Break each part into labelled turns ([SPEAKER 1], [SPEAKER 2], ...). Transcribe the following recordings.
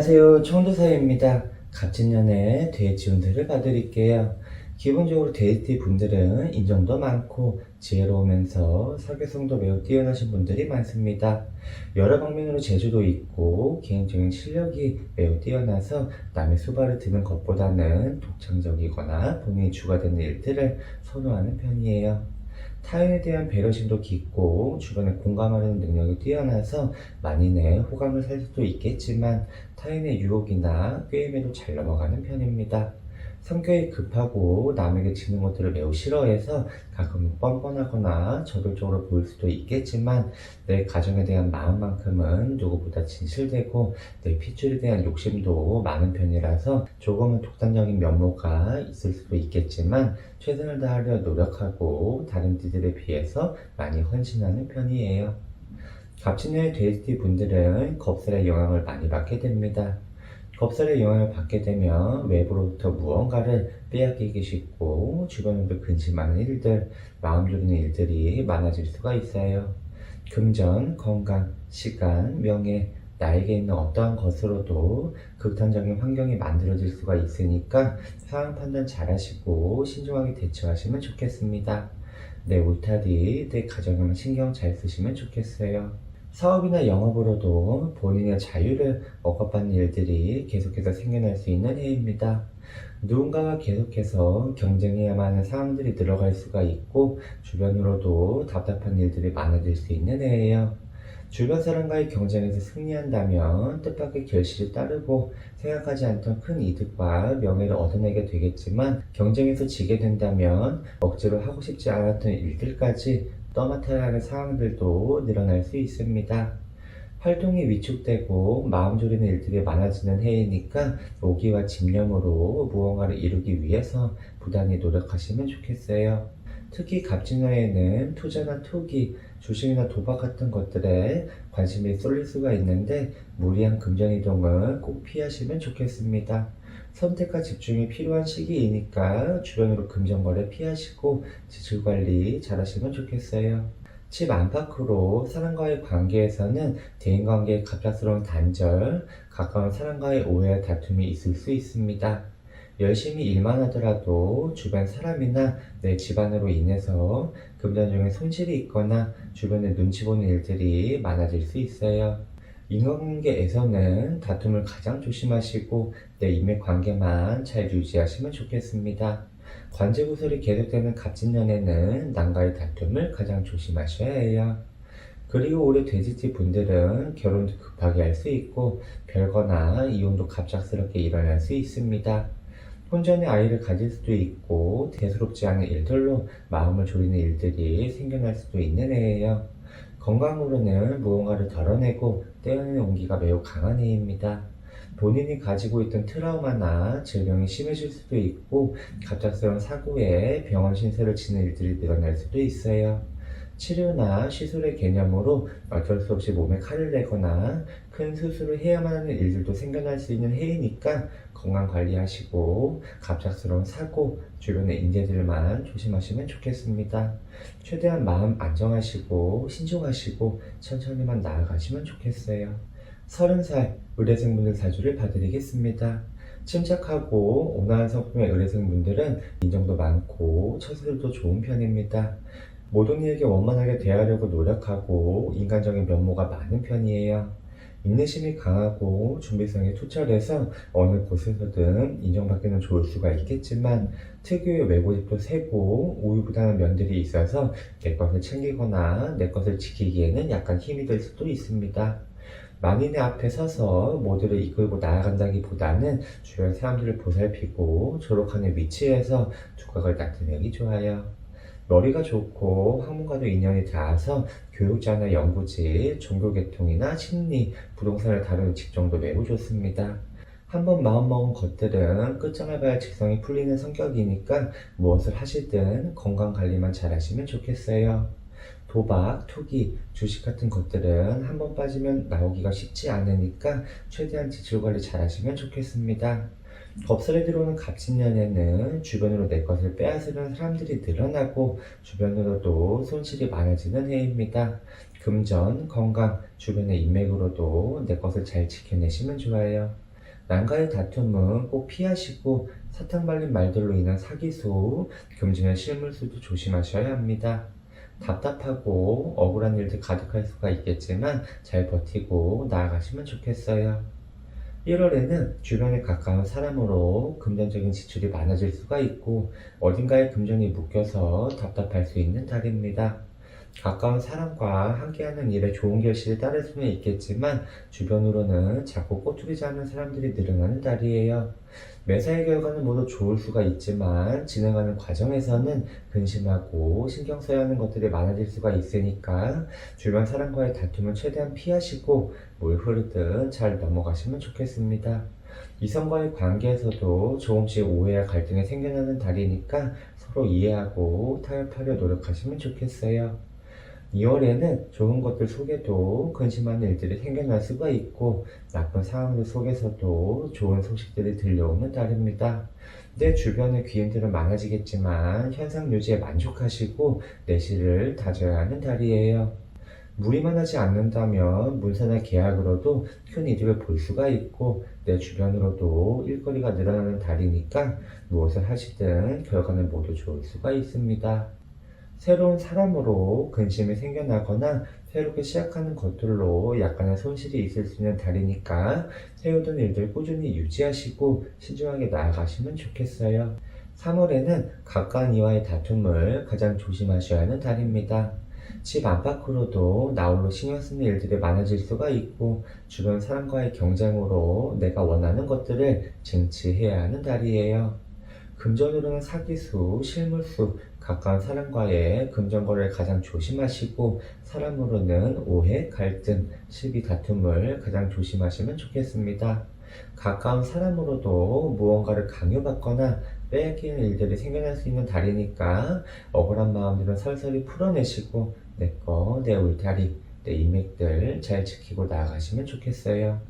[SPEAKER 1] 안녕하세요. 청도사입니다. 갑진년에 돼지 운세를 봐드릴게요. 기본적으로 돼지 분들은 인정도 많고 지혜로우면서 사교성도 매우 뛰어나신 분들이 많습니다. 여러 방면으로 재주도 있고 개인적인 실력이 매우 뛰어나서 남의 수발을 드는 것보다는 독창적이거나 본인이 주가 되는 일들을 선호하는 편이에요. 타인에 대한 배려심도 깊고 주변에 공감하는 능력이 뛰어나서 만인의 호감을 살 수도 있겠지만 타인의 유혹이나 꾀임에도 잘 넘어가는 편입니다. 성격이 급하고 남에게 지는 것들을 매우 싫어해서 가끔은 뻔뻔하거나 저돌적으로 보일 수도 있겠지만 내 가정에 대한 마음만큼은 누구보다 진실되고 내 핏줄에 대한 욕심도 많은 편이라서 조금은 독단적인 면모가 있을 수도 있겠지만 최선을 다하려 노력하고 다른 이들에 비해서 많이 헌신하는 편이에요. 갑진년의 돼지 분들은 겁살의 영향을 많이 받게 됩니다. 겁살의 영향을 받게 되면 외부로부터 무언가를 빼앗기기 쉽고 주변으로 근심하는 일들, 마음 졸이는 일들이 많아질 수가 있어요. 금전, 건강, 시간, 명예, 나에게 있는 어떠한 것으로도 극단적인 환경이 만들어질 수가 있으니까 상황 판단 잘 하시고 신중하게 대처하시면 좋겠습니다. 내 울타리, 내 가정에만 신경 잘 쓰시면 좋겠어요. 사업이나 영업으로도 본인의 자유를 억압받는 일들이 계속해서 생겨날 수 있는 해입니다. 누군가와 계속해서 경쟁해야만 하는 상황들이 늘어갈 수가 있고 주변으로도 답답한 일들이 많아질 수 있는 해예요. 주변 사람과의 경쟁에서 승리한다면 뜻밖의 결실이 따르고 생각하지 않던 큰 이득과 명예를 얻어내게 되겠지만 경쟁에서 지게 된다면 억지로 하고 싶지 않았던 일들까지 떠맡아야 하는 상황들도 늘어날 수 있습니다. 활동이 위축되고 마음 졸이는 일들이 많아지는 해이니까 오기와 집념으로 무언가를 이루기 위해서 부단히 노력하시면 좋겠어요. 특히 갑진년에는 투자나 투기, 주식이나 도박 같은 것들에 관심이 쏠릴 수가 있는데 무리한 금전이동은 꼭 피하시면 좋겠습니다. 선택과 집중이 필요한 시기이니까 주변으로 금전거래 피하시고 지출관리 잘 하시면 좋겠어요. 집 안팎으로 사람과의 관계에서는 대인관계의 갑작스러운 단절, 가까운 사람과의 오해와 다툼이 있을 수 있습니다. 열심히 일만 하더라도 주변 사람이나 내 집안으로 인해서 금전적인 손실이 있거나 주변에 눈치 보는 일들이 많아질 수 있어요. 인간관계에서는 다툼을 가장 조심하시고 내 인맥관계만 잘 유지하시면 좋겠습니다. 관제구설이 계속되는 갑진년에는 남과의 다툼을 가장 조심하셔야 해요. 그리고 올해 돼지띠 분들은 결혼도 급하게 할 수 있고 별거나 이혼도 갑작스럽게 일어날 수 있습니다. 혼전의 아이를 가질 수도 있고 대수롭지 않은 일들로 마음을 졸이는 일들이 생겨날 수도 있는 해예요. 건강으로는 무언가를 덜어내고 떼어내는 온기가 매우 강한 해입니다. 본인이 가지고 있던 트라우마나 질병이 심해질 수도 있고 갑작스러운 사고에 병원 신세를 지는 일들이 늘어날 수도 있어요. 치료나 시술의 개념으로 어쩔 수 없이 몸에 칼을 내거나 큰 수술을 해야만 하는 일들도 생겨날 수 있는 해이니까 건강 관리하시고 갑작스러운 사고, 주변의 인재들만 조심하시면 좋겠습니다. 최대한 마음 안정하시고 신중하시고 천천히만 나아가시면 좋겠어요. 30살 의뢰생분들 사주를 봐드리겠습니다. 침착하고 온화한 성품의 의뢰생분들은 인정도 많고 처세술도 좋은 편입니다. 모든 이에게 원만하게 대하려고 노력하고 인간적인 면모가 많은 편이에요. 인내심이 강하고 준비성이 투철해서 어느 곳에서든 인정받기는 좋을 수가 있겠지만 특유의 외고집도 세고 우유부단한 면들이 있어서 내 것을 챙기거나 내 것을 지키기에는 약간 힘이 들 수도 있습니다. 만인의 앞에 서서 모두를 이끌고 나아간다기보다는 주변 사람들을 보살피고 조력하는 위치에서 두각을 나타내기 좋아요. 머리가 좋고 학문과도 인연이 닿아서 교육자나 연구지, 종교계통이나 심리, 부동산을 다루는 직종도 매우 좋습니다. 한번 마음먹은 것들은 끝장을 봐야 직성이 풀리는 성격이니까 무엇을 하시든 건강관리만 잘 하시면 좋겠어요. 도박, 투기, 주식 같은 것들은 한번 빠지면 나오기가 쉽지 않으니까 최대한 지출관리 잘 하시면 좋겠습니다. 겁설에 들어오는 갑진년에는 주변으로 내 것을 빼앗으려는 사람들이 늘어나고 주변으로도 손실이 많아지는 해입니다. 금전, 건강, 주변의 인맥으로도 내 것을 잘 지켜내시면 좋아요. 남과의 다툼은 꼭 피하시고 사탕 발린 말들로 인한 사기수, 금전의 실물수도 조심하셔야 합니다. 답답하고 억울한 일들 가득할 수가 있겠지만 잘 버티고 나아가시면 좋겠어요. 1월에는 주변에 가까운 사람으로 금전적인 지출이 많아질 수가 있고 어딘가에 금전이 묶여서 답답할 수 있는 달입니다. 가까운 사람과 함께하는 일에 좋은 결실이 따를 수는 있겠지만 주변으로는 자꾸 꼬투리지 않는 사람들이 늘어나는 달이에요. 매사의 결과는 모두 좋을 수가 있지만 진행하는 과정에서는 근심하고 신경 써야 하는 것들이 많아질 수가 있으니까 주변 사람과의 다툼은 최대한 피하시고 물 흐르듯 잘 넘어가시면 좋겠습니다. 이성과의 관계에서도 조금씩 오해와 갈등이 생겨나는 달이니까 서로 이해하고 타협하려 노력하시면 좋겠어요. 2월에는 좋은 것들 속에도 근심하는 일들이 생겨날 수가 있고 나쁜 상황들 속에서도 좋은 소식들이 들려오는 달입니다. 내 주변에 귀인들은 많아지겠지만 현상 유지에 만족하시고 내실을 다져야 하는 달이에요. 무리만 하지 않는다면 문서나 계약으로도 큰 이득을 볼 수가 있고 내 주변으로도 일거리가 늘어나는 달이니까 무엇을 하시든 결과는 모두 좋을 수가 있습니다. 새로운 사람으로 근심이 생겨나거나 새롭게 시작하는 것들로 약간의 손실이 있을 수 있는 달이니까 해오던 일들 꾸준히 유지하시고 신중하게 나아가시면 좋겠어요. 3월에는 가까운 이와의 다툼을 가장 조심하셔야 하는 달입니다. 집 안팎으로도 나홀로 신경 쓰는 일들이 많아질 수가 있고 주변 사람과의 경쟁으로 내가 원하는 것들을 쟁취해야 하는 달이에요. 금전으로는 사기수, 실물수, 가까운 사람과의 금전거래를 가장 조심하시고 사람으로는 오해, 갈등, 시비, 다툼을 가장 조심하시면 좋겠습니다. 가까운 사람으로도 무언가를 강요받거나 빼앗기는 일들이 생겨날 수 있는 달이니까 억울한 마음들은 설설히 풀어내시고 내 거, 내 울타리, 내 인맥들 잘 지키고 나아가시면 좋겠어요.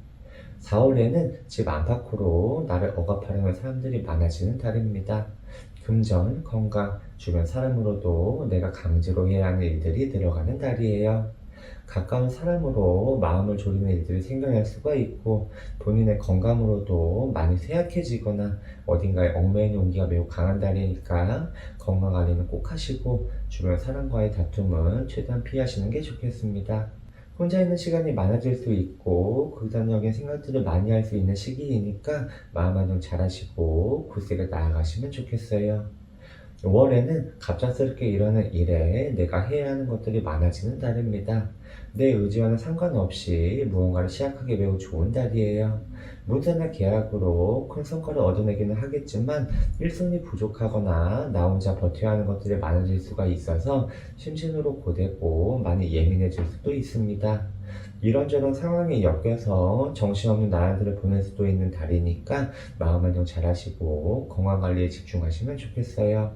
[SPEAKER 1] 4월에는 집 안팎으로 나를 억압하려는 사람들이 많아지는 달입니다. 금전, 건강, 주변 사람으로도 내가 강제로 해야 하는 일들이 들어가는 달이에요. 가까운 사람으로 마음을 졸이는 일들이 생겨날 수가 있고 본인의 건강으로도 많이 쇠약해지거나 어딘가에 얽매이는 온기가 매우 강한 달이니까 건강 관리는 꼭 하시고 주변 사람과의 다툼은 최대한 피하시는 게 좋겠습니다. 혼자 있는 시간이 많아질 수 있고 극단적인 생각들을 많이 할 수 있는 시기이니까 마음 안정 잘 하시고 굳세게 나아가시면 좋겠어요. 5월에는 갑작스럽게 일어나는 일에 내가 해야 하는 것들이 많아지는 달입니다. 내 의지와는 상관없이 무언가를 시작하기 매우 좋은 달이에요. 문서나 계약으로 큰 성과를 얻어내기는 하겠지만 일손이 부족하거나 나 혼자 버텨야 하는 것들이 많아질 수가 있어서 심신으로 고되고 많이 예민해질 수도 있습니다. 이런저런 상황에 엮여서 정신없는 나날들을 보낼 수도 있는 달이니까 마음 안정 잘 하시고 건강관리에 집중하시면 좋겠어요.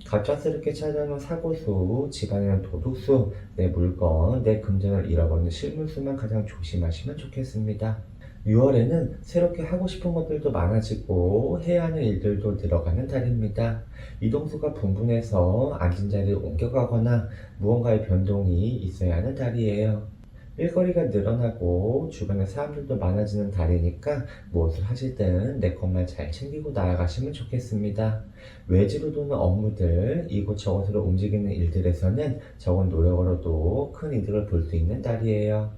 [SPEAKER 1] 갑작스럽게 찾아오는 사고수, 집안에는 도둑수, 내 물건, 내 금전을 잃어버리는 실물수만 가장 조심하시면 좋겠습니다. 6월에는 새롭게 하고 싶은 것들도 많아지고 해야 하는 일들도 늘어가는 달입니다. 이동수가 분분해서 앉은 자리를 옮겨가거나 무언가의 변동이 있어야 하는 달이에요. 일거리가 늘어나고 주변에 사람들도 많아지는 달이니까 무엇을 하시든 내 것만 잘 챙기고 나아가시면 좋겠습니다. 외지로 도는 업무들, 이곳저곳으로 움직이는 일들에서는 적은 노력으로도 큰 이득을 볼 수 있는 달이에요.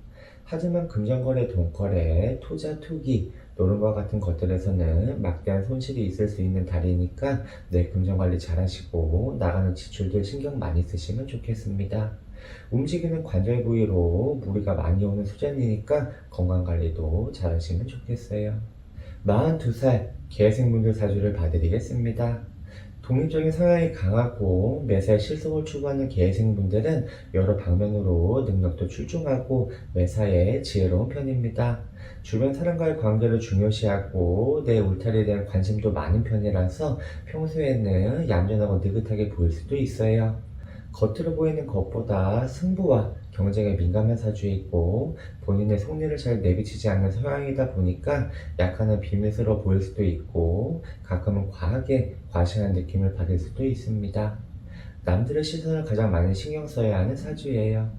[SPEAKER 1] 하지만 금전거래, 돈거래, 투자, 투기, 노름과 같은 것들에서는 막대한 손실이 있을 수 있는 달이니까 내 금전관리 잘 하시고 나가는 지출들 신경 많이 쓰시면 좋겠습니다. 움직이는 관절 부위로 무리가 많이 오는 수준이니까 건강관리도 잘 하시면 좋겠어요. 42살 계생분들 사주를 봐드리겠습니다. 독립적인 성향이 강하고 매사에 실속을 추구하는 계생분들은 여러 방면으로 능력도 출중하고 매사에 지혜로운 편입니다. 주변 사람과의 관계를 중요시하고 내 울타리에 대한 관심도 많은 편이라서 평소에는 얌전하고 느긋하게 보일 수도 있어요. 겉으로 보이는 것보다 승부와 경쟁에 민감한 사주이고 본인의 속내를 잘 내비치지 않는 성향이다 보니까 약간은 비밀스러워 보일 수도 있고 가끔은 과하게 과시한 느낌을 받을 수도 있습니다. 남들의 시선을 가장 많이 신경 써야 하는 사주예요.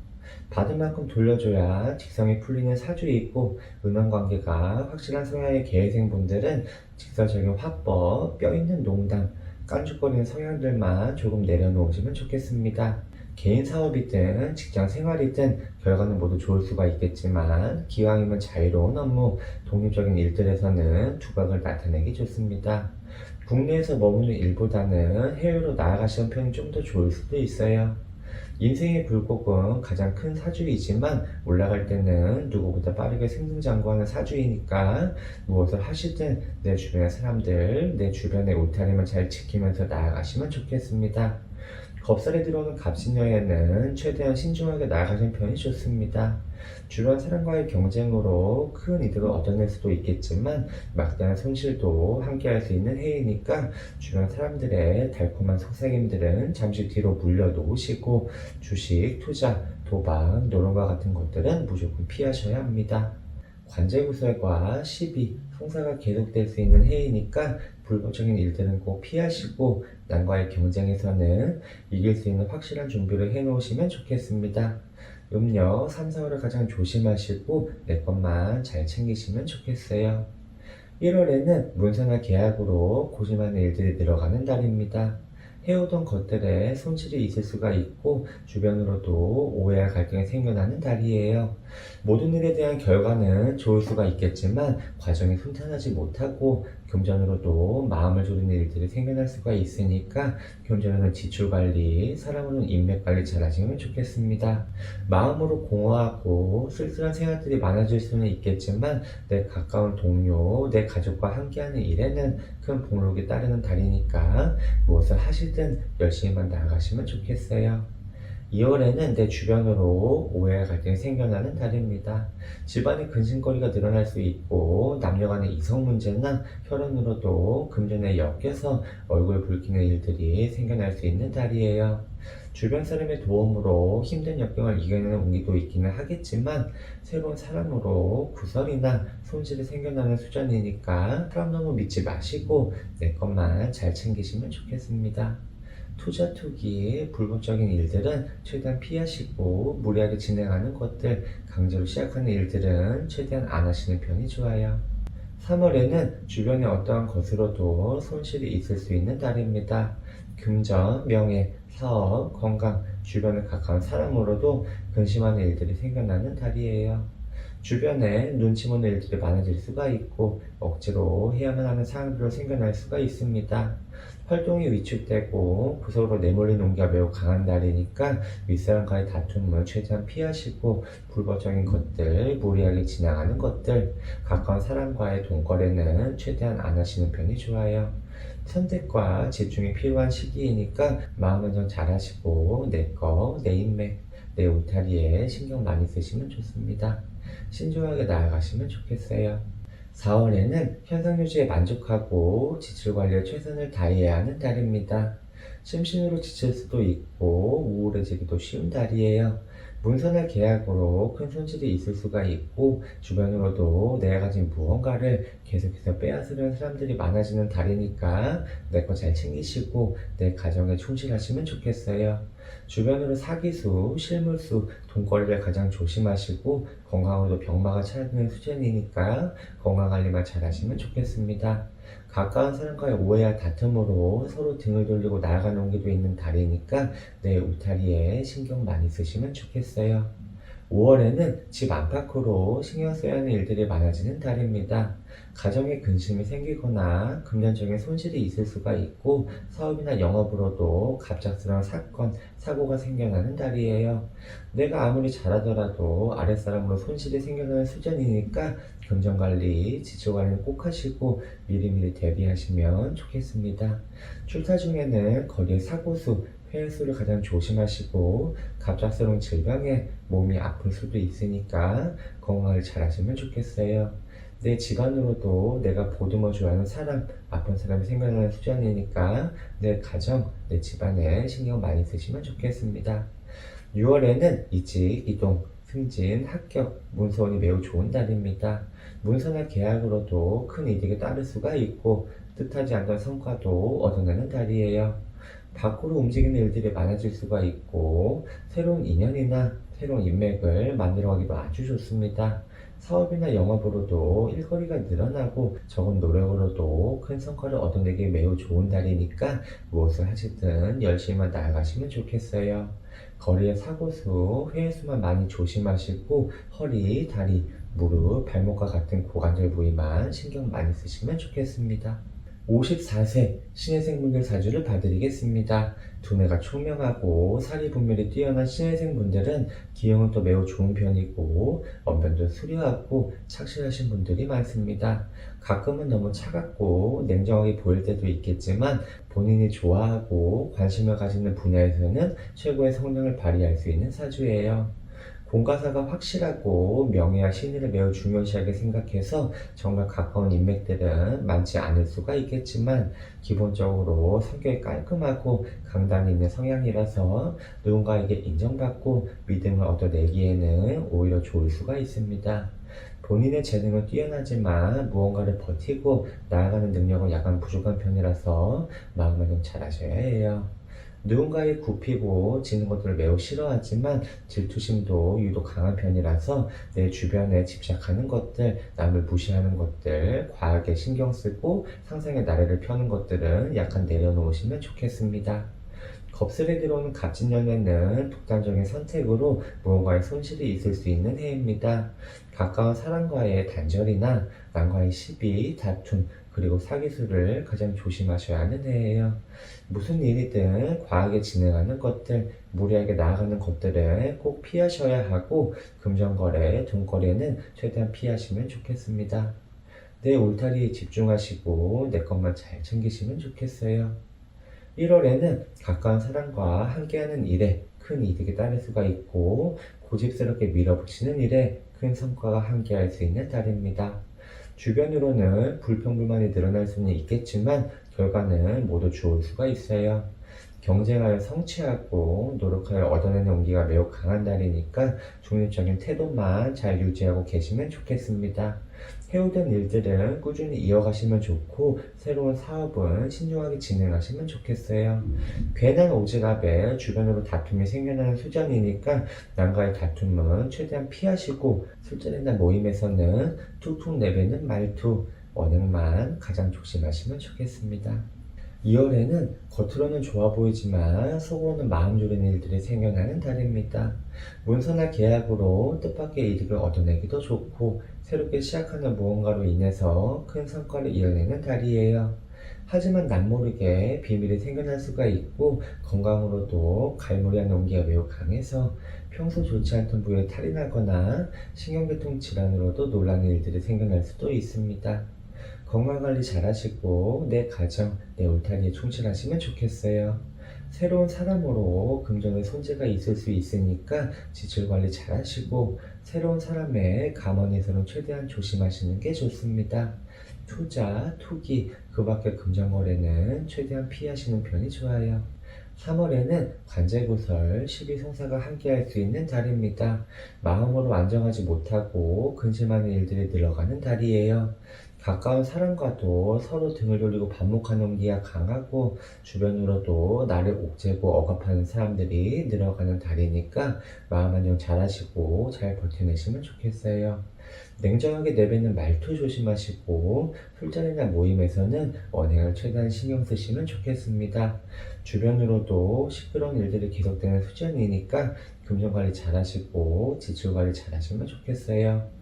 [SPEAKER 1] 받은 만큼 돌려줘야 직성이 풀리는 사주이고, 은원관계가 확실한 성향의 계획생분들은 직설적인 화법, 뼈있는 농담, 깐죽거리는 성향들만 조금 내려놓으시면 좋겠습니다. 개인 사업이든 직장 생활이든 결과는 모두 좋을 수가 있겠지만, 기왕이면 자유로운 업무, 독립적인 일들에서는 두각을 나타내기 좋습니다. 국내에서 머무는 일보다는 해외로 나아가시는 편이 좀 더 좋을 수도 있어요. 인생의 굴곡은 가장 큰 사주이지만, 올라갈 때는 누구보다 빠르게 승승장구하는 사주이니까 무엇을 하시든 내 주변의 사람들, 내 주변의 울타리만 잘 지키면서 나아가시면 좋겠습니다. 겁살이 들어오는 갑신년에는 최대한 신중하게 나아가시는 편이 좋습니다. 주변 사람과의 경쟁으로 큰 이득을 얻어낼 수도 있겠지만, 막대한 손실도 함께 할 수 있는 해이니까 주변 사람들의 달콤한 속삭임들은 잠시 뒤로 물려놓으시고, 주식, 투자, 도박, 노름과 같은 것들은 무조건 피하셔야 합니다. 관제구설과 시비, 송사가 계속될 수 있는 해이니까 불법적인 일들은 꼭 피하시고, 남과의 경쟁에서는 이길 수 있는 확실한 준비를 해놓으시면 좋겠습니다. 음력 3, 4월을 가장 조심하시고 내 것만 잘 챙기시면 좋겠어요. 1월에는 문서나 계약으로 고심하는 일들이 늘어가는 달입니다. 해오던 것들에 손실이 있을 수가 있고, 주변으로도 오해와 갈등이 생겨나는 달이에요. 모든 일에 대한 결과는 좋을 수가 있겠지만 과정이 순탄하지 못하고, 금전으로도 마음을 졸이는 일들이 생겨날 수가 있으니까 금전으로는 지출관리, 사람으로는 인맥관리 잘 하시면 좋겠습니다. 마음으로 공허하고 쓸쓸한 생각들이 많아질 수는 있겠지만, 내 가까운 동료, 내 가족과 함께하는 일에는 큰 복록이 따르는 달이니까 무엇을 하시든 열심히만 나아가시면 좋겠어요. 2월에는 내 주변으로 오해와 갈등이 생겨나는 달입니다. 집안의 근심거리가 늘어날 수 있고, 남녀 간의 이성 문제나 혈연으로도 금전에 엮여서 얼굴 붉히는 일들이 생겨날 수 있는 달이에요. 주변 사람의 도움으로 힘든 역경을 이겨내는 운기도 있기는 하겠지만, 새로운 사람으로 구설이나 손실이 생겨나는 수준이니까 사람 너무 믿지 마시고 내 것만 잘 챙기시면 좋겠습니다. 투자 투기, 불법적인 일들은 최대한 피하시고, 무리하게 진행하는 것들, 강제로 시작하는 일들은 최대한 안 하시는 편이 좋아요. 3월에는 주변의 어떠한 것으로도 손실이 있을 수 있는 달입니다. 금전, 명예, 사업, 건강, 주변에 가까운 사람으로도 근심하는 일들이 생겨나는 달이에요. 주변에 눈치 보는 일들이 많아질 수가 있고, 억지로 해야만 하는 상황들로 생겨날 수가 있습니다. 활동이 위축되고 구석으로 내몰리는 온기가 매우 강한 달이니까 윗사람과의 다툼을 최대한 피하시고, 불법적인 것들, 무리하게 진행하는 것들, 가까운 사람과의 돈거래는 최대한 안 하시는 편이 좋아요. 선택과 집중이 필요한 시기이니까 마음 안정 잘 하시고 내 거, 내 인맥, 내 울타리에 신경 많이 쓰시면 좋습니다. 신중하게 나아가시면 좋겠어요. 4월에는 현상 유지에 만족하고 지출 관리에 최선을 다해야 하는 달입니다. 심신으로 지칠 수도 있고 우울해지기도 쉬운 달이에요. 문서나 계약으로 큰 손실이 있을 수가 있고, 주변으로도 내가 가진 무언가를 계속해서 빼앗으려는 사람들이 많아지는 달이니까 내 거 잘 챙기시고 내 가정에 충실하시면 좋겠어요. 주변으로 사기수, 실물수, 돈벌이를 가장 조심하시고, 건강으로도 병마가 찾는 수준이니까 건강관리만 잘 하시면 좋겠습니다. 가까운 사람과의 오해와 다툼으로 서로 등을 돌리고 나아가는 온기도 있는 달이니까 내 울타리에 신경 많이 쓰시면 좋겠어요. 5월에는 집 안팎으로 신경 써야 하는 일들이 많아지는 달입니다. 가정에 근심이 생기거나 금전적인 손실이 있을 수가 있고, 사업이나 영업으로도 갑작스러운 사건, 사고가 생겨나는 달이에요. 내가 아무리 잘하더라도 아랫사람으로 손실이 생겨나는 수준이니까 금전관리, 지출관리는 꼭 하시고 미리미리 대비하시면 좋겠습니다. 출타 중에는 거리의 사고수, 폐회수를 가장 조심하시고, 갑작스러운 질병에 몸이 아플 수도 있으니까 건강을 잘 하시면 좋겠어요. 내 집안으로도 내가 보듬어줘야 하는 사람, 아픈 사람이 생겨나는 수준이니까 내 가정, 내 집안에 신경 많이 쓰시면 좋겠습니다. 6월에는 이직, 이동, 승진, 합격, 문서운이 매우 좋은 달입니다. 문서나 계약으로도 큰 이득이 따를 수가 있고, 뜻하지 않던 성과도 얻어내는 달이에요. 밖으로 움직이는 일들이 많아질 수가 있고 새로운 인연이나 새로운 인맥을 만들어가기도 아주 좋습니다. 사업이나 영업으로도 일거리가 늘어나고 적은 노력으로도 큰 성과를 얻어내기 매우 좋은 달이니까 무엇을 하시든 열심히만 나아가시면 좋겠어요. 거리의 사고수, 회해수만 많이 조심하시고 허리, 다리, 무릎, 발목과 같은 고관절 부위만 신경 많이 쓰시면 좋겠습니다. 54세 신혜생분들 사주를 봐드리겠습니다. 두뇌가 총명하고 사리 분별이 뛰어난 신혜생분들은 기형은 또 매우 좋은 편이고 언변도 수려하고 착실하신 분들이 많습니다. 가끔은 너무 차갑고 냉정하게 보일 때도 있겠지만 본인이 좋아하고 관심을 가지는 분야에서는 최고의 성능을 발휘할 수 있는 사주예요. 공과사가 확실하고 명예와 신의를 매우 중요시하게 생각해서 정말 가까운 인맥들은 많지 않을 수가 있겠지만 기본적으로 성격이 깔끔하고 강단이 있는 성향이라서 누군가에게 인정받고 믿음을 얻어내기에는 오히려 좋을 수가 있습니다. 본인의 재능은 뛰어나지만 무언가를 버티고 나아가는 능력은 약간 부족한 편이라서 마음을 좀 잘하셔야 해요. 누군가의 굽히고 지는 것들을 매우 싫어하지만 질투심도 유독 강한 편이라서 내 주변에 집착하는 것들, 남을 무시하는 것들, 과하게 신경 쓰고 상상의 나래를 펴는 것들은 약간 내려놓으시면 좋겠습니다. 겁스레 들어오는 갑진년에는 독단적인 선택으로 무언가의 손실이 있을 수 있는 해입니다. 가까운 사람과의 단절이나 남과의 시비, 다툼, 그리고 사기술을 가장 조심하셔야 하는 해예요. 무슨 일이든 과하게 진행하는 것들, 무리하게 나아가는 것들을 꼭 피하셔야 하고 금전거래, 돈거래는 최대한 피하시면 좋겠습니다. 내 울타리에 집중하시고 내 것만 잘 챙기시면 좋겠어요. 1월에는 가까운 사람과 함께하는 일에 큰 이득이 따를 수가 있고 고집스럽게 밀어붙이는 일에 큰 성과가 함께할 수 있는 달입니다. 주변으로는 불평불만이 늘어날 수는 있겠지만 결과는 모두 좋을 수가 있어요. 경쟁하여 성취하고 노력하여 얻어내는 온기가 매우 강한 달이니까 중립적인 태도만 잘 유지하고 계시면 좋겠습니다. 해오던 일들은 꾸준히 이어가시면 좋고 새로운 사업은 신중하게 진행하시면 좋겠어요. 괜한 오지랖에 주변으로 다툼이 생겨나는 수장이니까 남과의 다툼은 최대한 피하시고 술자리나 모임에서는 툭툭 내뱉는 말투, 언행만 가장 조심하시면 좋겠습니다. 2월에는 겉으로는 좋아 보이지만 속으로는 마음 졸이는 일들이 생겨나는 달입니다. 문서나 계약으로 뜻밖의 이득을 얻어내기도 좋고 새롭게 시작하는 무언가로 인해서 큰 성과를 이뤄내는 달이에요. 하지만 남모르게 비밀이 생겨날 수가 있고 건강으로도 갈무리한 온기가 매우 강해서 평소 좋지 않던 부위에 탈이 나거나 신경계통 질환으로도 놀라는 일들이 생겨날 수도 있습니다. 건강관리 잘 하시고 내 가정, 내 울타리에 충실하시면 좋겠어요. 새로운 사람으로 금전의 손재가 있을 수 있으니까 지출관리 잘 하시고 새로운 사람의 감언이설은 최대한 조심하시는 게 좋습니다. 투자, 투기, 그 밖의 금전거래는 최대한 피하시는 편이 좋아요. 3월에는 관제구설, 시비송사가 함께할 수 있는 달입니다. 마음으로 안정하지 못하고 근심하는 일들이 늘어가는 달이에요. 가까운 사람과도 서로 등을 돌리고 반목하는 온기가 강하고 주변으로도 나를 옥죄고 억압하는 사람들이 늘어가는 달이니까 마음 안정 잘 하시고 잘 버텨내시면 좋겠어요. 냉정하게 내뱉는 말투 조심하시고 술자리나 모임에서는 언행을 최대한 신경 쓰시면 좋겠습니다. 주변으로도 시끄러운 일들이 계속되는 수준이니까 금전관리 잘 하시고 지출관리 잘 하시면 좋겠어요.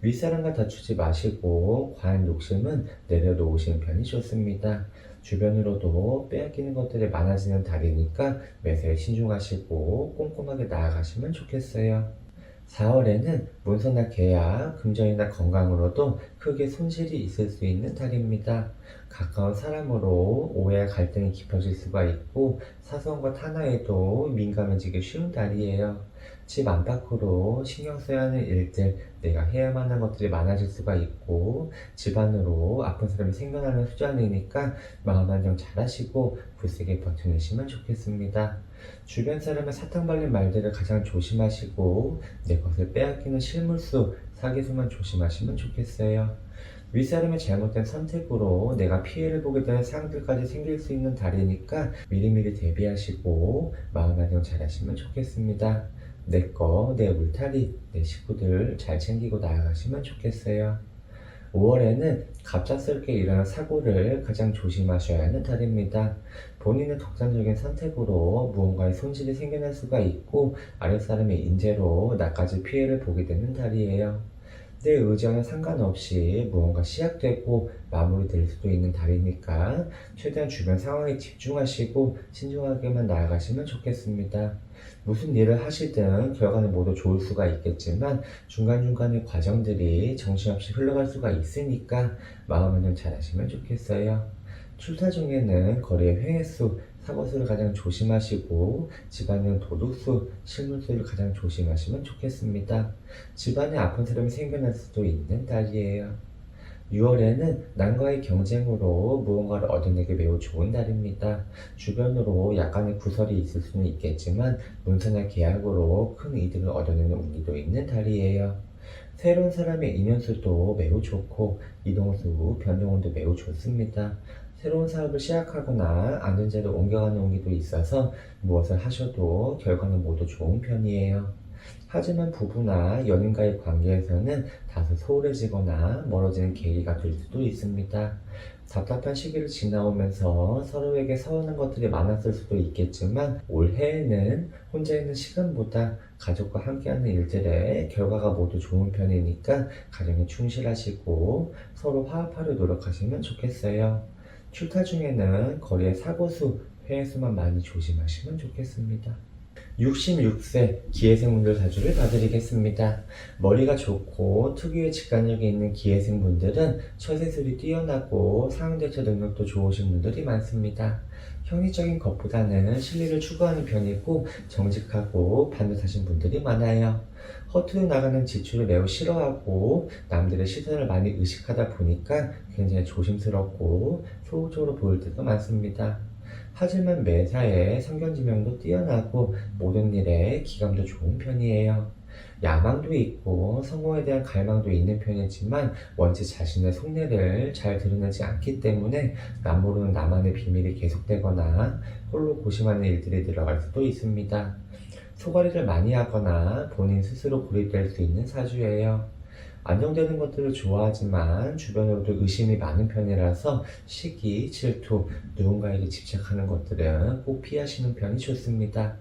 [SPEAKER 1] 윗사람과 다투지 마시고 과한 욕심은 내려놓으시는 편이 좋습니다. 주변으로도 빼앗기는 것들이 많아지는 달이니까 매사에 신중하시고 꼼꼼하게 나아가시면 좋겠어요. 4월에는 문서나 계약, 금전이나 건강으로도 크게 손실이 있을 수 있는 달입니다. 가까운 사람으로 오해와 갈등이 깊어질 수가 있고 사소한과 타나에도 민감해지기 쉬운 달이에요. 집 안팎으로 신경 써야 하는 일들, 내가 해야만 하는 것들이 많아질 수가 있고 집안으로 아픈 사람이 생겨나는 수준이니까 마음 안정 잘 하시고 굳세게 버텨내시면 좋겠습니다. 주변 사람의 사탕 발린 말들을 가장 조심하시고 내 것을 빼앗기는 실물수, 사기수만 조심하시면 좋겠어요. 윗사람의 잘못된 선택으로 내가 피해를 보게 되는 상황들까지 생길 수 있는 달이니까 미리미리 대비하시고 마음 안정 잘 하시면 좋겠습니다. 내 거, 내 울타리, 내 식구들 잘 챙기고 나아가시면 좋겠어요. 5월에는 갑작스럽게 일어난 사고를 가장 조심하셔야 하는 달입니다. 본인의 독단적인 선택으로 무언가의 손실이 생겨날 수가 있고 아랫사람의 인재로 나까지 피해를 보게 되는 달이에요. 내 의지와는 상관없이 무언가 시작되고 마무리될 수도 있는 달이니까 최대한 주변 상황에 집중하시고 신중하게만 나아가시면 좋겠습니다. 무슨 일을 하시든 결과는 모두 좋을 수가 있겠지만 중간중간의 과정들이 정신없이 흘러갈 수가 있으니까 마음은 잘 하시면 좋겠어요. 출타 중에는 거리의 횡해수, 사고수를 가장 조심하시고 집안은 도둑수, 실물수를 가장 조심하시면 좋겠습니다. 집안에 아픈 사람이 생겨날 수도 있는 달이에요. 6월에는 남과의 경쟁으로 무언가를 얻어내기 매우 좋은 달입니다. 주변으로 약간의 구설이 있을 수는 있겠지만 문서나 계약으로 큰 이득을 얻어내는 운기도 있는 달이에요. 새로운 사람의 인연수도 매우 좋고 이동수, 변동운도 매우 좋습니다. 새로운 사업을 시작하거나 안전자를 옮겨가는 운기도 있어서 무엇을 하셔도 결과는 모두 좋은 편이에요. 하지만 부부나 연인과의 관계에서는 다소 소홀해지거나 멀어지는 계기가 될 수도 있습니다. 답답한 시기를 지나오면서 서로에게 서운한 것들이 많았을 수도 있겠지만 올해에는 혼자 있는 시간보다 가족과 함께하는 일들의 결과가 모두 좋은 편이니까 가정에 충실하시고 서로 화합하려 노력하시면 좋겠어요. 출타 중에는 거리의 사고수, 폐해수만 많이 조심하시면 좋겠습니다. 66세 기회생분들 사주를 봐드리겠습니다. 머리가 좋고 특유의 직관력이 있는 기회생분들은 처세술이 뛰어나고 상황대처 능력도 좋으신 분들이 많습니다. 형이적인 것보다는 실리를 추구하는 편이고 정직하고 반듯하신 분들이 많아요. 허투루 나가는 지출을 매우 싫어하고 남들의 시선을 많이 의식하다 보니까 굉장히 조심스럽고 소극적으로 보일 때도 많습니다. 하지만 매사에 성견지명도 뛰어나고 모든 일에 기감도 좋은 편이에요. 야망도 있고 성공에 대한 갈망도 있는 편이지만 원체 자신의 속내를 잘 드러내지 않기 때문에 남 모르는 나만의 비밀이 계속되거나 홀로 고심하는 일들이 늘어갈 수도 있습니다. 소가리를 많이 하거나 본인 스스로 고립될 수 있는 사주예요. 안정되는 것들을 좋아하지만 주변으로도 의심이 많은 편이라서 시기, 질투, 누군가에게 집착하는 것들은 꼭 피하시는 편이 좋습니다.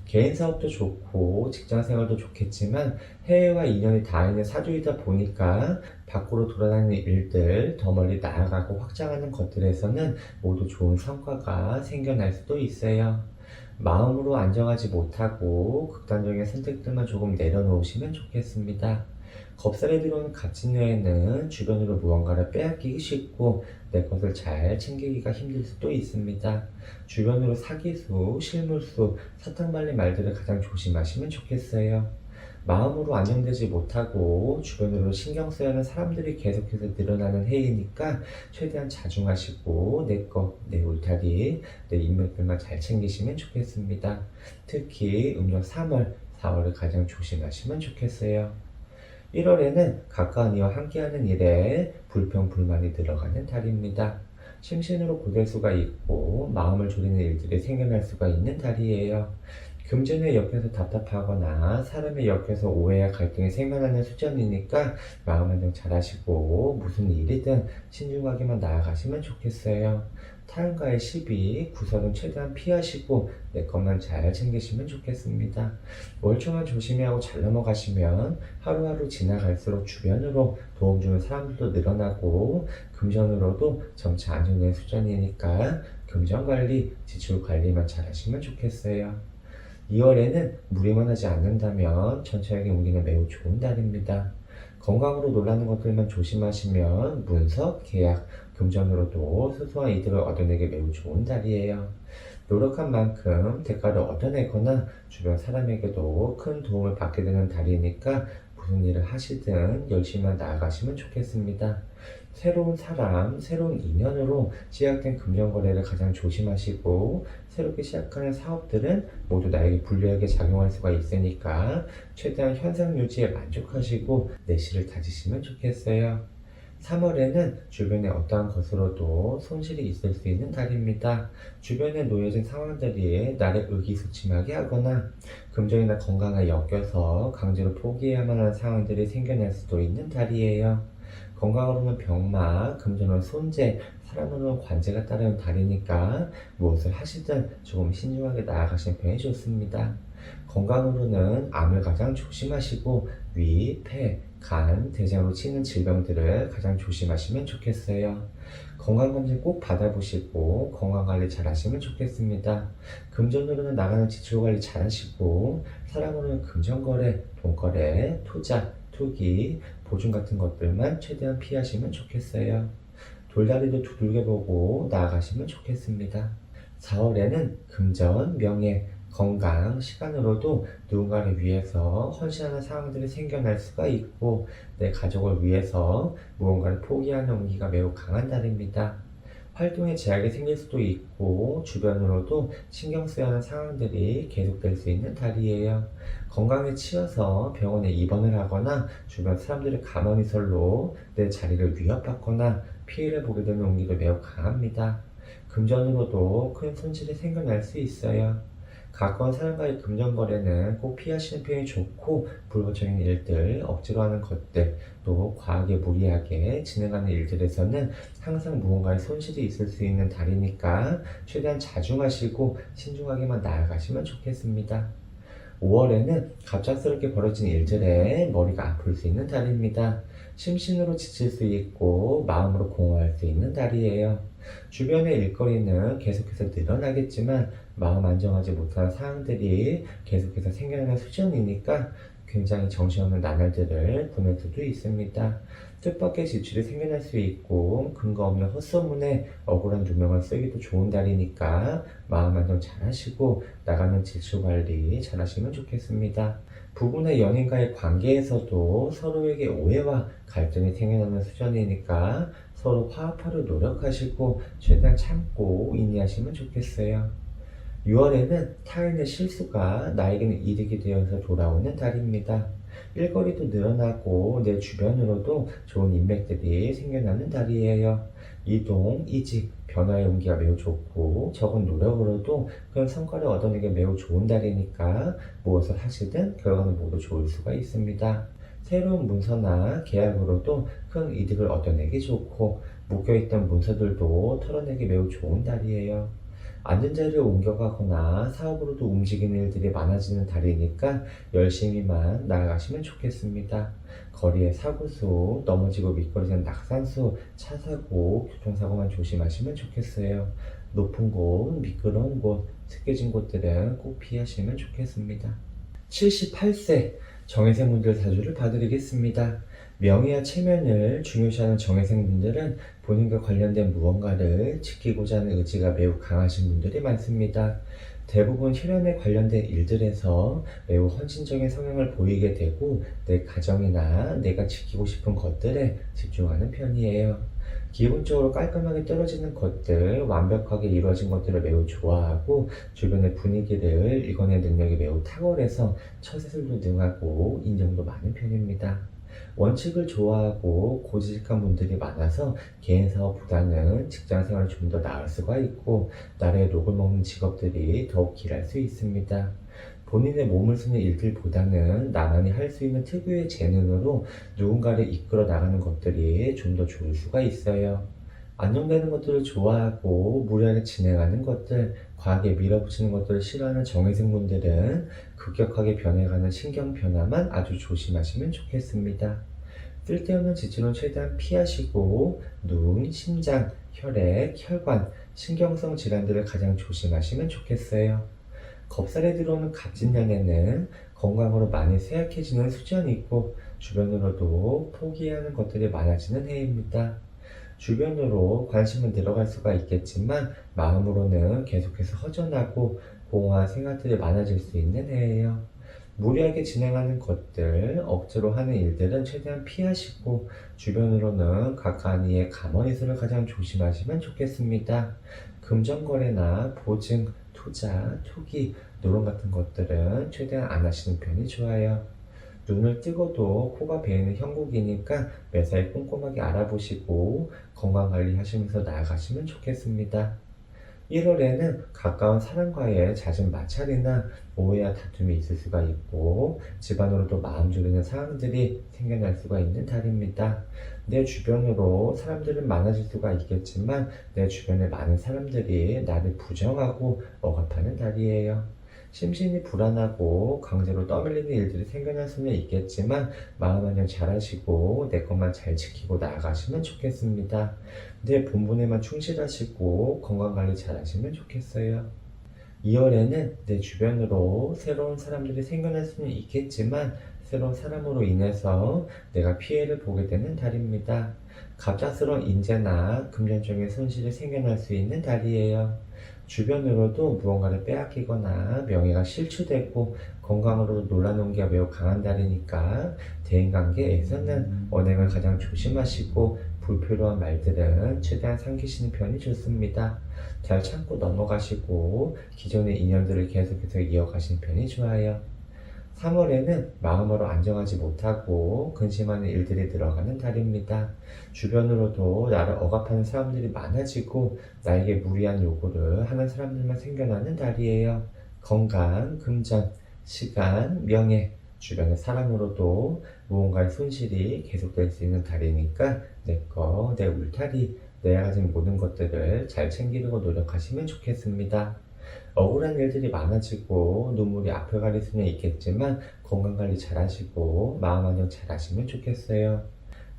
[SPEAKER 1] 개인 사업도 좋고 직장 생활도 좋겠지만 해외와 인연이 닿아있는 사주이다 보니까 밖으로 돌아다니는 일들, 더 멀리 나아가고 확장하는 것들에서는 모두 좋은 성과가 생겨날 수도 있어요. 마음으로 안정하지 못하고 극단적인 선택들만 조금 내려놓으시면 좋겠습니다. 겁살이 들어오는 갑진년에는 주변으로 무언가를 빼앗기기 쉽고 내 것을 잘 챙기기가 힘들 수도 있습니다. 주변으로 사기수, 실물수, 사탕발린 말들을 가장 조심하시면 좋겠어요. 마음으로 안정되지 못하고 주변으로 신경 써야 하는 사람들이 계속해서 늘어나는 해이니까 최대한 자중하시고 내 거, 내 울타리, 내 인맥들만 잘 챙기시면 좋겠습니다. 특히 음력 3월, 4월을 가장 조심하시면 좋겠어요. 1월에는 가까운 이와 함께하는 일에 불평, 불만이 들어가는 달입니다. 심신으로 고될 수가 있고 마음을 졸이는 일들이 생겨날 수가 있는 달이에요. 금전에 엮여서 답답하거나 사람에 엮여서 오해와 갈등이 생겨나는 수준이니까 마음 안정 잘 하시고 무슨 일이든 신중하게만 나아가시면 좋겠어요. 타인과의 시비, 구설은 최대한 피하시고 내 것만 잘 챙기시면 좋겠습니다. 월초만 조심히 하고 잘 넘어가시면 하루하루 지나갈수록 주변으로 도움 주는 사람들도 늘어나고 금전으로도 점차 안정되는 수준이니까 금전관리, 지출관리만 잘 하시면 좋겠어요. 2월에는 무리만 하지 않는다면 전체적인 운기는 매우 좋은 달입니다. 건강으로 놀라는 것들만 조심하시면 문서, 계약, 금전으로도 소소한 이득을 얻어내기 매우 좋은 달이에요. 노력한 만큼 대가를 얻어내거나 주변 사람에게도 큰 도움을 받게 되는 달이니까 무슨 일을 하시든 열심히 나아가시면 좋겠습니다. 새로운 사람, 새로운 인연으로 시작된 금전거래를 가장 조심하시고 새롭게 시작하는 사업들은 모두 나에게 불리하게 작용할 수가 있으니까 최대한 현상 유지에 만족하시고 내실을 다지시면 좋겠어요. 3월에는 주변에 어떠한 것으로도 손실이 있을 수 있는 달입니다. 주변에 놓여진 상황들이 나를 의기소침하게 하거나 금전이나 건강을 엮여서 강제로 포기해야만 하는 상황들이 생겨날 수도 있는 달이에요. 건강으로는 병마, 금전으로는 손재, 사랑으로는 관제가 따르는 달이니까 무엇을 하시든 조금 신중하게 나아가시는 편이 좋습니다. 건강으로는 암을 가장 조심하시고 위, 폐, 간, 대장으로 치는 질병들을 가장 조심하시면 좋겠어요. 건강검진 꼭 받아보시고 건강관리 잘 하시면 좋겠습니다. 금전으로는 나가는 지출관리 잘 하시고 사랑으로는 금전거래, 돈거래, 투자, 투기, 보증 같은 것들만 최대한 피하시면 좋겠어요. 돌다리도 두들겨 보고 나아가시면 좋겠습니다. 4월에는 금전, 명예, 건강, 시간으로도 누군가를 위해서 헌신하는 상황들이 생겨날 수가 있고 내 가족을 위해서 무언가를 포기하는 용기가 매우 강한 달입니다. 활동에 제약이 생길 수도 있고 주변으로도 신경 쓰여야 하는 상황들이 계속될 수 있는 달이에요. 건강에 치여서 병원에 입원을 하거나 주변 사람들의 가만히설로 내 자리를 위협받거나 피해를 보게 되는 용기도 매우 강합니다. 금전으로도 큰 손실이 생겨날 수 있어요. 가까운 사람과의 금전 거래는 꼭 피하시는 편이 좋고 불법적인 일들, 억지로 하는 것들, 또 과하게 무리하게 진행하는 일들에서는 항상 무언가의 손실이 있을 수 있는 달이니까 최대한 자중하시고 신중하게만 나아가시면 좋겠습니다. 5월에는 갑작스럽게 벌어진 일들에 머리가 아플 수 있는 달입니다. 심신으로 지칠 수 있고 마음으로 공허할 수 있는 달이에요. 주변의 일거리는 계속해서 늘어나겠지만 마음 안정하지 못한 상황들이 계속해서 생겨나는 수준이니까 굉장히 정신없는 나날들을 보낼 수도 있습니다. 뜻밖의 지출이 생겨날 수 있고 근거 없는 헛소문에 억울한 누명을 쓰기도 좋은 달이니까 마음 안정 잘 하시고 나가는 지출 관리 잘 하시면 좋겠습니다. 부부나 연인과의 관계에서도 서로에게 오해와 갈등이 생겨나는 수준이니까 서로 화합하려 노력하시고 최대한 참고 인내하시면 좋겠어요. 6월에는 타인의 실수가 나에게는 이득이 되어서 돌아오는 달입니다. 일거리도 늘어나고 내 주변으로도 좋은 인맥들이 생겨나는 달이에요. 이동, 이직, 변화의 용기가 매우 좋고 적은 노력으로도 큰 성과를 얻어내기 매우 좋은 달이니까 무엇을 하시든 결과는 모두 좋을 수가 있습니다. 새로운 문서나 계약으로도 큰 이득을 얻어내기 좋고 묶여있던 문서들도 털어내기 매우 좋은 달이에요. 앉은 자리를 옮겨가거나 사업으로도 움직이는 일들이 많아지는 달이니까 열심히만 나아가시면 좋겠습니다. 거리의 사고수, 넘어지고 미끄러지는 낙산수, 차 사고, 교통사고만 조심하시면 좋겠어요. 높은 곳, 미끄러운 곳, 습해진 곳들은 꼭 피하시면 좋겠습니다. 78세 정회생분들 사주를 봐드리겠습니다. 명예와 체면을 중요시하는 정회생분들은 본인과 관련된 무언가를 지키고자 하는 의지가 매우 강하신 분들이 많습니다. 대부분 혈연에 관련된 일들에서 매우 헌신적인 성향을 보이게 되고 내 가정이나 내가 지키고 싶은 것들에 집중하는 편이에요. 기본적으로 깔끔하게 떨어지는 것들, 완벽하게 이루어진 것들을 매우 좋아하고 주변의 분위기를 읽어낼 능력이 매우 탁월해서 처세술도 능하고 인정도 많은 편입니다. 원칙을 좋아하고 고지식한 분들이 많아서 개인 사업보다는 직장 생활을 좀 더 나을 수가 있고 나라의 녹을 먹는 직업들이 더욱 길할 수 있습니다. 본인의 몸을 쓰는 일들보다는 나만이 할 수 있는 특유의 재능으로 누군가를 이끌어 나가는 것들이 좀 더 좋을 수가 있어요. 안정되는 것들을 좋아하고 무리하게 진행하는 것들, 과하게 밀어붙이는 것들을 싫어하는 정회생분들은 급격하게 변해가는 신경 변화만 아주 조심하시면 좋겠습니다. 쓸데없는 지출은 최대한 피하시고 눈, 심장, 혈액, 혈관, 신경성 질환들을 가장 조심하시면 좋겠어요. 겁살에 들어오는 갑진년에는 건강으로 많이 쇠약해지는 수준이 있고 주변으로도 포기하는 것들이 많아지는 해입니다. 주변으로 관심은 늘어갈 수가 있겠지만 마음으로는 계속해서 허전하고 공허한 생각들이 많아질 수 있는 해예요. 무리하게 진행하는 것들, 억지로 하는 일들은 최대한 피하시고 주변으로는 가까운 이의 가머니수를 가장 조심하시면 좋겠습니다. 금전거래나 보증, 투자, 투기, 노론 같은 것들은 최대한 안 하시는 편이 좋아요. 눈을 뜨고도 코가 베이는 형국이니까 매사에 꼼꼼하게 알아보시고 건강관리 하시면서 나아가시면 좋겠습니다. 1월에는 가까운 사람과의 잦은 마찰이나 오해와 다툼이 있을 수가 있고 집안으로도 마음 졸이는 상황들이 생겨날 수가 있는 달입니다. 내 주변으로 사람들은 많아질 수가 있겠지만 내 주변에 많은 사람들이 나를 부정하고 억압하는 달이에요. 심신이 불안하고 강제로 떠밀리는 일들이 생겨날 수는 있겠지만 마음 안녕 잘하시고 내 것만 잘 지키고 나아가시면 좋겠습니다. 내 본분에만 충실하시고 건강관리 잘하시면 좋겠어요. 2월에는 내 주변으로 새로운 사람들이 생겨날 수는 있겠지만 새로운 사람으로 인해서 내가 피해를 보게 되는 달입니다. 갑작스러운 인재나 금전적인 손실이 생겨날 수 있는 달이에요. 주변으로도 무언가를 빼앗기거나 명예가 실추되고 건강으로 놀라놓기가 매우 강한 달이니까 대인관계에서는 언행을 가장 조심하시고 불필요한 말들은 최대한 삼키시는 편이 좋습니다. 잘 참고 넘어가시고 기존의 인연들을 계속해서 이어가시는 편이 좋아요. 3월에는 마음으로 안정하지 못하고 근심하는 일들이 들어가는 달입니다. 주변으로도 나를 억압하는 사람들이 많아지고 나에게 무리한 요구를 하는 사람들만 생겨나는 달이에요. 건강, 금전, 시간, 명예, 주변의 사람으로도 무언가의 손실이 계속될 수 있는 달이니까 내 거, 내 울타리, 내가 가진 모든 것들을 잘 챙기려고 노력하시면 좋겠습니다. 억울한 일들이 많아지고 눈물이 앞을 가릴 수는 있겠지만 건강관리 잘 하시고 마음 안정 잘 하시면 좋겠어요.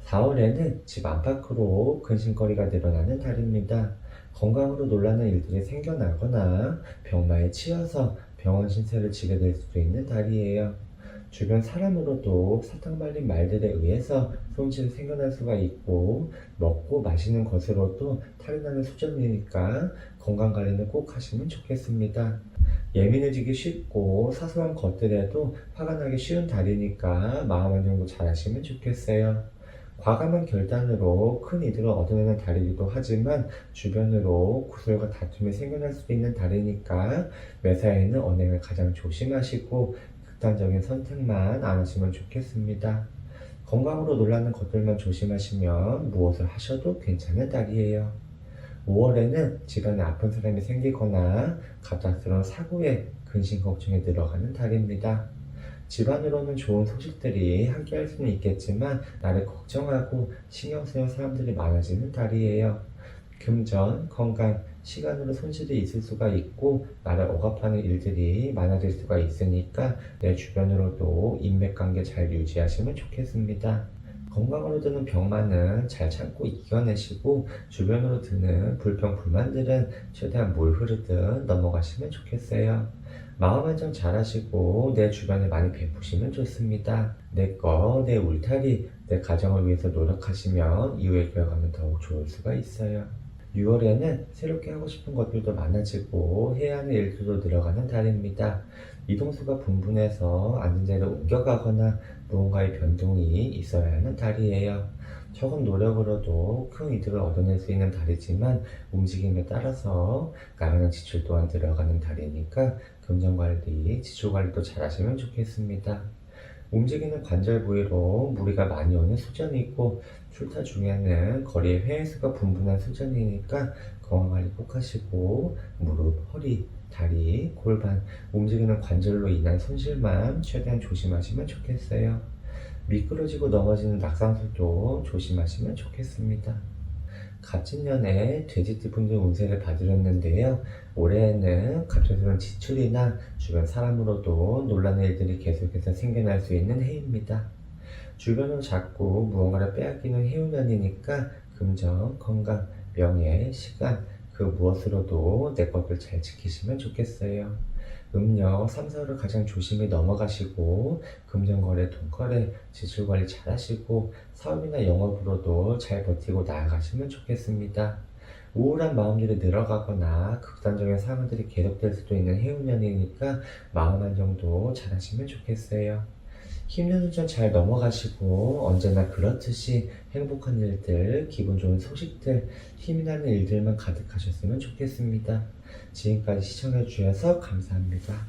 [SPEAKER 1] 4월에는 집 안팎으로 근심거리가 늘어나는 달입니다. 건강으로 놀라는 일들이 생겨나거나 병마에 치여서 병원 신세를 지게 될 수도 있는 달이에요. 주변 사람으로도 사탕 발린 말들에 의해서 손실이 생겨날 수가 있고 먹고 마시는 것으로도 탈이 나는 수준이니까 건강관리는 꼭 하시면 좋겠습니다. 예민해지기 쉽고 사소한 것들에도 화가 나기 쉬운 달이니까 마음 안정도 잘 하시면 좋겠어요. 과감한 결단으로 큰 이득을 얻어내는 달이기도 하지만 주변으로 구설과 다툼이 생겨날 수도 있는 달이니까 매사에는 언행을 가장 조심하시고 극단적인 선택만 안 하시면 좋겠습니다. 건강으로 놀라는 것들만 조심하시면 무엇을 하셔도 괜찮은 달이에요. 5월에는 집안에 아픈 사람이 생기거나 갑작스러운 사고에 근심 걱정에 들어가는 달입니다. 집안으로는 좋은 소식들이 함께할 수는 있겠지만 나를 걱정하고 신경 쓰는 사람들이 많아지는 달이에요. 금전, 건강, 시간으로 손실이 있을 수가 있고 나를 억압하는 일들이 많아질 수가 있으니까 내 주변으로도 인맥관계 잘 유지하시면 좋겠습니다. 건강으로 드는 병만은 잘 참고 이겨내시고 주변으로 드는 불평, 불만들은 최대한 물 흐르듯 넘어가시면 좋겠어요. 마음 안정 잘 하시고 내 주변에 많이 베푸시면 좋습니다. 내 거, 내 울타리, 내 가정을 위해서 노력하시면 이후의 결과는 더욱 좋을 수가 있어요. 6월에는 새롭게 하고 싶은 것들도 많아지고 해야 하는 일들도 늘어가는 달입니다. 이동수가 분분해서 앉은 자리를 옮겨가거나 무언가의 변동이 있어야 하는 달이에요. 적은 노력으로도 큰 이득을 얻어낼 수 있는 달이지만 움직임에 따라서 나가는 지출 또한 들어가는 달이니까 금전관리, 지출관리도 잘 하시면 좋겠습니다. 움직이는 관절 부위로 무리가 많이 오는 수전이 있고 출타 중에는 거리의 회회수가 분분한 수전이니까 건강관리 꼭 하시고 무릎, 허리, 다리, 골반, 움직이는 관절로 인한 손실만 최대한 조심하시면 좋겠어요. 미끄러지고 넘어지는 낙상수도 조심하시면 좋겠습니다. 갑진년에 돼지띠분들 운세를 봐드렸는데요. 올해에는 갑작스러운 지출이나 주변 사람으로도 논란의 일들이 계속해서 생겨날 수 있는 해입니다. 주변으로 자꾸 무언가를 빼앗기는 해운년이니까 금전, 건강, 명예, 시간 그 무엇으로도 내 것들 잘 지키시면 좋겠어요. 음력 3, 4를 가장 조심히 넘어가시고 금전거래, 돈거래, 지출관리 잘 하시고 사업이나 영업으로도 잘 버티고 나아가시면 좋겠습니다. 우울한 마음들이 늘어가거나 극단적인 상황들이 계속될 수도 있는 해운년이니까 마음 안정도 잘 하시면 좋겠어요. 힘든 순간 잘 넘어가시고 언제나 그렇듯이 행복한 일들, 기분 좋은 소식들, 힘이 나는 일들만 가득하셨으면 좋겠습니다. 지금까지 시청해 주셔서 감사합니다.